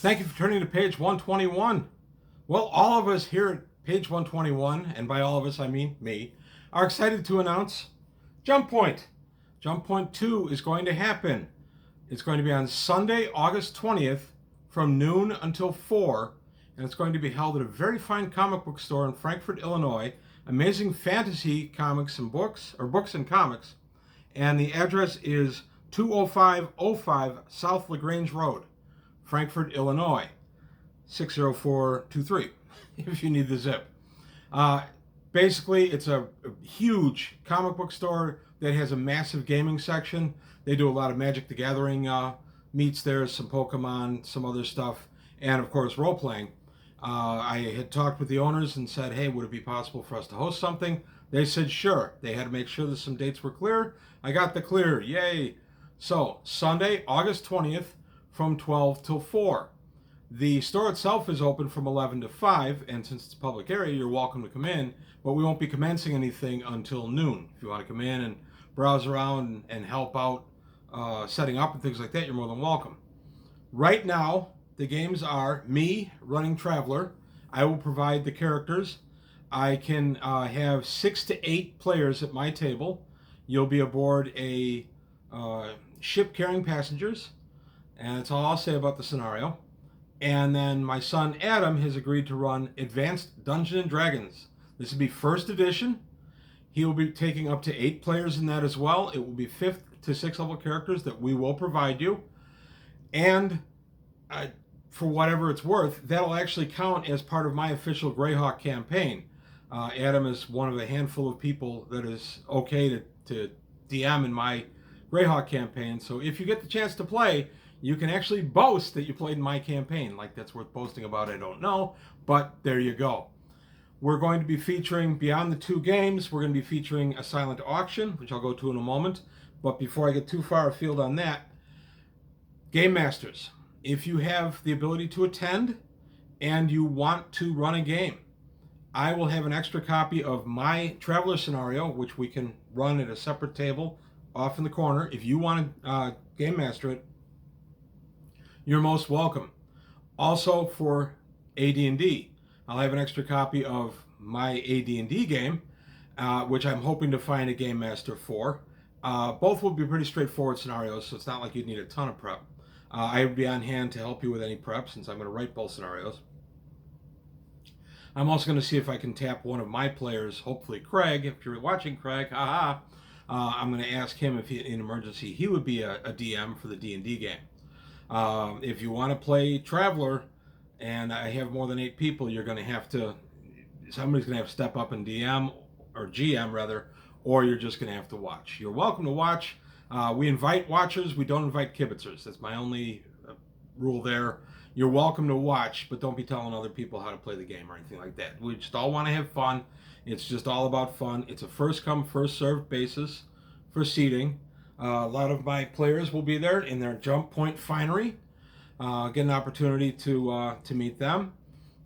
Thank you for turning to page 121. Well, all of us here at page 121, and by all of us I mean me, are excited to announce JumpPoint. JumpPoint 2 is going to happen. It's going to be on Sunday, August 20th from noon until 4, and it's going to be held at a very fine comic book store in Frankfort, Illinois. Amazing fantasy comics and books, or books and comics. And the address is 20505 South LaGrange Road, Frankfort, Illinois, 60423, if you need the zip. Basically, it's a huge comic book store that has a massive gaming section. They do a lot of Magic the Gathering meets there, some Pokemon, some other stuff, and of course role-playing. I had talked with the owners and said, hey, would it be possible for us to host something? They said sure. They had to make sure that some dates were clear. I got the clear, yay. So, Sunday, August 20th, from 12 till 4. The store itself is open from 11 to 5, and since it's a public area, you're welcome to come in, but we won't be commencing anything until noon. If you want to come in and browse around and help out setting up and things like that, you're more than welcome. Right now, the games are me running Traveler. I will provide the characters. I can have 6 to 8 players at my table. You'll be aboard a ship carrying passengers, and that's all I'll say about the scenario. And then my son Adam has agreed to run Advanced Dungeons and Dragons. This will be first edition. He will be taking up to 8 players in that as well. It will be 5th to 6th level characters that we will provide you. And for whatever it's worth, that'll actually count as part of my official Greyhawk campaign. Adam is one of a handful of people that is okay to DM in my Greyhawk campaign. So if you get the chance to play, you can actually boast that you played in my campaign. Like that's worth boasting about, I don't know, but there you go. We're going to be featuring, beyond the 2 games, we're going to be featuring a silent auction, which I'll go to in a moment. But before I get too far afield on that, Game Masters, if you have the ability to attend and you want to run a game, I will have an extra copy of my Traveler scenario, which we can run at a separate table off in the corner. If you want to Game Master it, you're most welcome. Also for AD&D, I'll have an extra copy of my AD&D game, which I'm hoping to find a Game Master for. Both will be pretty straightforward scenarios, so it's not like you'd need a ton of prep. I would be on hand to help you with any prep since I'm going to write both scenarios. I'm also going to see if I can tap one of my players, hopefully Craig. If you're watching, Craig, haha. I'm going to ask him if in an emergency he would be a DM for the D&D game. If you want to play Traveler and I have more than 8 people, you're going to have to, somebody's going to have to step up and DM, or GM rather, or you're just going to have to watch. You're welcome to watch. We invite watchers, we don't invite kibitzers. That's my only rule there. You're welcome to watch, but don't be telling other people how to play the game or anything like that. We just all want to have fun. It's just all about fun. It's a first come, first served basis for seating. A lot of my players will be there in their JumpPoint finery. Get an opportunity to meet them.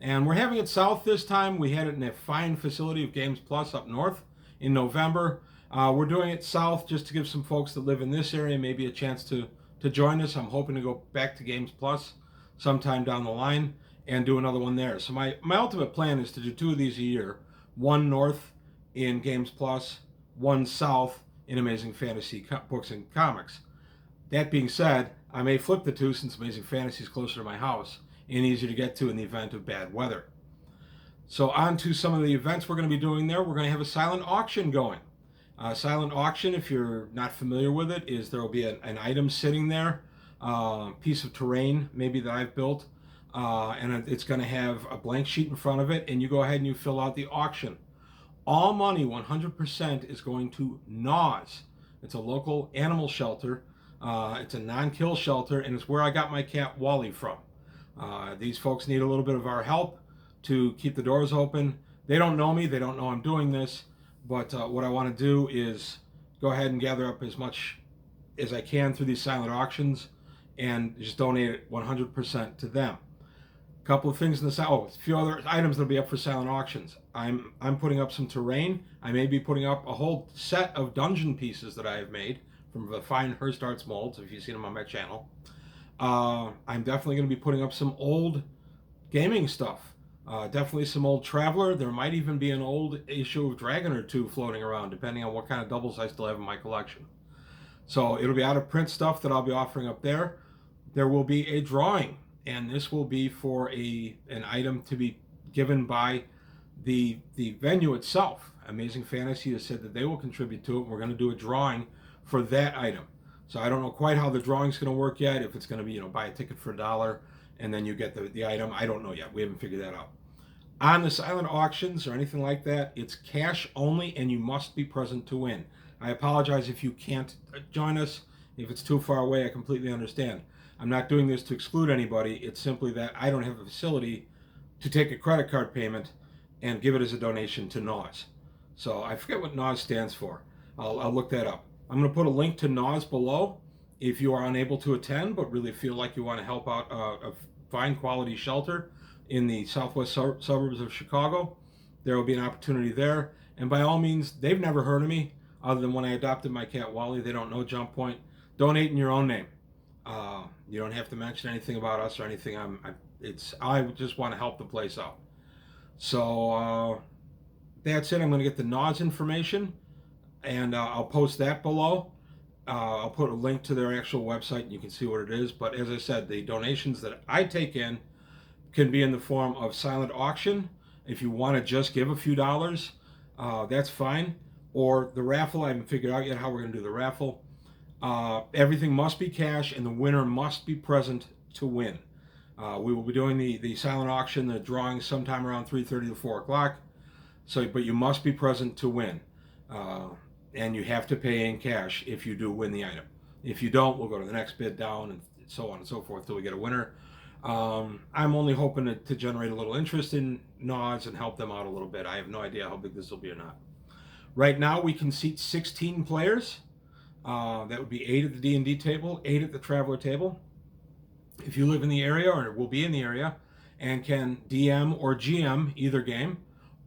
And we're having it south this time. We had it in a fine facility of Games Plus up north in November. We're doing it south just to give some folks that live in this area maybe a chance to join us. I'm hoping to go back to Games Plus sometime down the line and do another one there. So my ultimate plan is to do 2 of these a year. One north in Games Plus, one south in Amazing Fantasy Books and Comics. That being said, I may flip the 2 since Amazing Fantasy is closer to my house and easier to get to in the event of bad weather. So on to some of the events we're going to be doing there. We're going to have a silent auction going. Silent auction, if you're not familiar with it, is there will be an item sitting there, piece of terrain maybe that I've built, and it's going to have a blank sheet in front of it, and you go ahead and you fill out the auction. All money, 100%, is going to NAWS. It's a local animal shelter. It's a non-kill shelter, and it's where I got my cat Wally from. These folks need a little bit of our help to keep the doors open. They don't know me. They don't know I'm doing this. But what I want to do is go ahead and gather up as much as I can through these silent auctions and just donate it 100% to them. A couple of things in the a few other items that'll be up for silent auctions. I'm putting up some terrain. I may be putting up a whole set of dungeon pieces that I have made from the fine Hearst Arts molds, if you've seen them on my channel. I'm definitely going to be putting up some old gaming stuff. Definitely some old Traveler. There might even be an old issue of Dragon or two floating around, depending on what kind of doubles I still have in my collection. So it'll be out of print stuff that I'll be offering up there. There will be a drawing, and this will be for an item to be given by the venue itself. Amazing Fantasy has said that they will contribute to it. We're going to do a drawing for that item. So I don't know quite how the drawing's going to work yet. If it's going to be, buy a ticket for $1 and then you get the item. I don't know yet. We haven't figured that out. On the silent auctions or anything like that, it's cash only, and you must be present to win. I apologize if you can't join us. If it's too far away, I completely understand. I'm not doing this to exclude anybody. It's simply that I don't have a facility to take a credit card payment and give it as a donation to NAWS. So I forget what NAWS stands for. I'll look that up. I'm going to put a link to NAWS below if you are unable to attend but really feel like you want to help out a fine quality shelter in the southwest suburbs of Chicago. There will be an opportunity there. And by all means, they've never heard of me other than when I adopted my cat Wally. They don't know JumpPoint. Donate in your own name. You don't have to mention anything about us or anything. I just want to help the place out. So that's it. I'm going to get the NAWS information, and I'll post that below. I'll put a link to their actual website, and you can see what it is. But as I said, the donations that I take in can be in the form of silent auction. If you want to just give a few dollars, that's fine. Or the raffle. I haven't figured out yet how we're going to do the raffle. Everything must be cash, and the winner must be present to win. We will be doing the silent auction, the drawing, sometime around 3:30 to 4 o'clock. But you must be present to win. And you have to pay in cash if you do win the item. If you don't, we'll go to the next bid down, and so on and so forth till we get a winner. I'm only hoping to generate a little interest in NAWS and help them out a little bit. I have no idea how big this will be or not. Right now, we can seat 16 players. That would be 8 at the D&D table, 8 at the Traveler table. If you live in the area or will be in the area and can DM or GM either game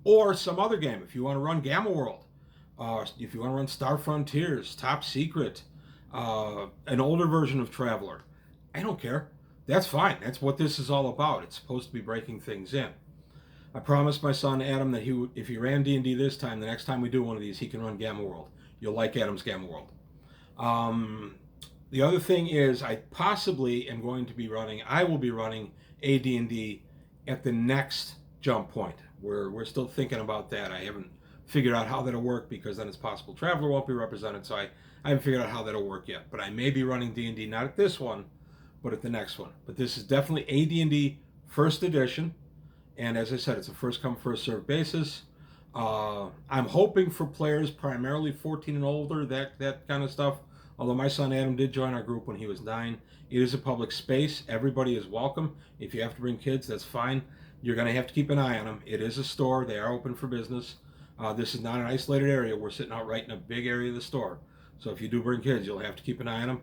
or some other game, if you want to run Gamma World, if you want to run Star Frontiers, Top Secret, an older version of Traveler, I don't care. That's fine. That's what this is all about. It's supposed to be breaking things in. I promised my son Adam that if he ran D&D this time, the next time we do one of these, he can run Gamma World. You'll like Adam's Gamma World. The other thing is I will be running AD&D at the next JumpPoint. We're still thinking about that. I haven't figured out how that'll work because then it's possible Traveler won't be represented, so I haven't figured out how that'll work yet. But I may be running D&D not at this one, but at the next one. But this is definitely AD&D first edition, and as I said, it's a first come first served basis. I'm hoping for players primarily 14 and older, that kind of stuff. Although my son Adam did join our group when he was 9. It is a public space. Everybody is welcome. If you have to bring kids, that's fine. You're going to have to keep an eye on them. It is a store. They are open for business. This is not an isolated area. We're sitting out right in a big area of the store. So if you do bring kids, you'll have to keep an eye on them.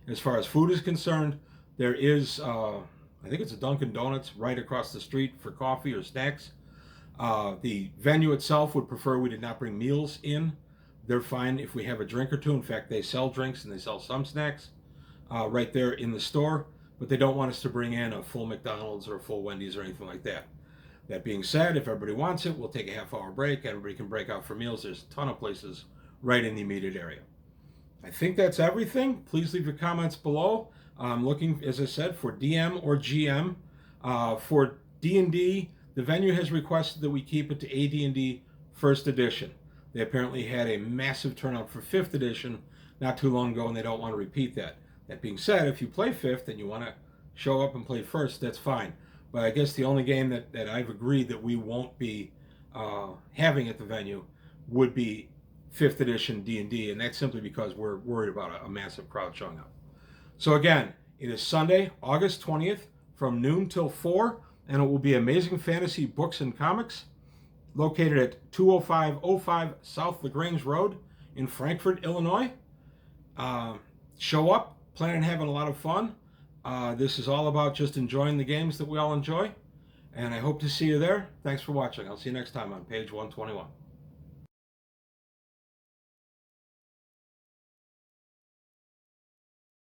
As far as food is concerned, there is, I think it's a Dunkin' Donuts right across the street for coffee or snacks. The venue itself would prefer we did not bring meals in. They're fine if we have a drink or two. In fact, they sell drinks and they sell some snacks right there in the store, but they don't want us to bring in a full McDonald's or a full Wendy's or anything like that. That being said, if everybody wants it, we'll take a half-hour break. Everybody can break out for meals. There's a ton of places right in the immediate area. I think that's everything. Please leave your comments below. I'm looking, as I said, for DM or GM. For D&D, the venue has requested that we keep it to AD&D First Edition. They apparently had a massive turnout for 5th edition not too long ago, and they don't want to repeat that. That being said, if you play 5th and you want to show up and play 1st, that's fine. But I guess the only game that I've agreed that we won't be having at the venue would be 5th edition D&D, and that's simply because we're worried about a massive crowd showing up. So again, it is Sunday, August 20th, from noon till 4, and it will be Amazing Fantasy Books and Comics, located at 20505 South LaGrange Road in Frankfort, Illinois. Show up, plan on having a lot of fun. This is all about just enjoying the games that we all enjoy, and I hope to see you there. Thanks for watching. I'll see you next time on page 121.